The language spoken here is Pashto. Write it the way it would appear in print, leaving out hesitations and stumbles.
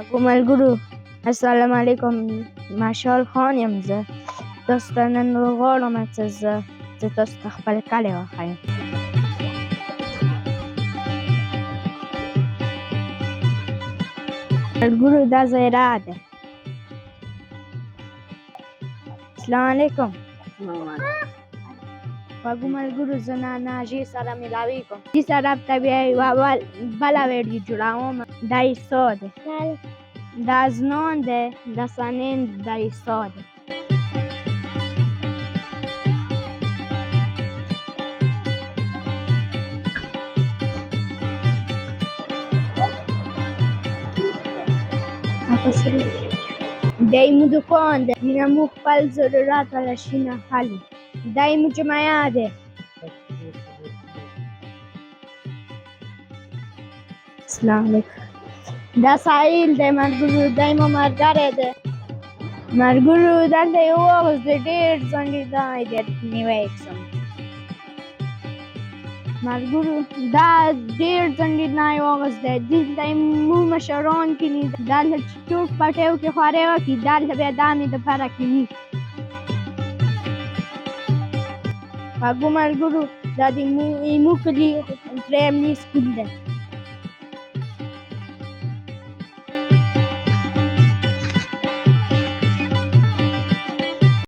اگو ملګرو السلام علیکم ماشال خان یم زه تاسو ته نن غواړم چې زه تاسو ته خپل کلی وښیم. ملګرو دا زیره ده. السلام علیکم. اگو ملګرو زه ناجیې سره ملاویږم. دې سره ته بیا یوه بله ویډیو جوړوم. دا عیسی دی، دا ازنان دی، دا سنین، دا عیسی دی. دی مو دکان دی، اینه مو خپل ضرورت والا شیونه خلي. دی مو جمعه دی. السلام علیکم. دا ساحل دی ملګرو، دی مو ملګری دی. ملګرو دلته یې واغوست دی، ډېر ځنډېدلی دی. نیوی یې کړم. ملګرو دا ډېر ځنډېدلی واغوست دی. دلته یې مو مشران کښېني، دلته چې څوک پټیو کې خوارۍ وکړي دلته بیا دا مې دپاره کښېني. اګو ملګرو دا د ایمو کلي پرایمري سکول دی.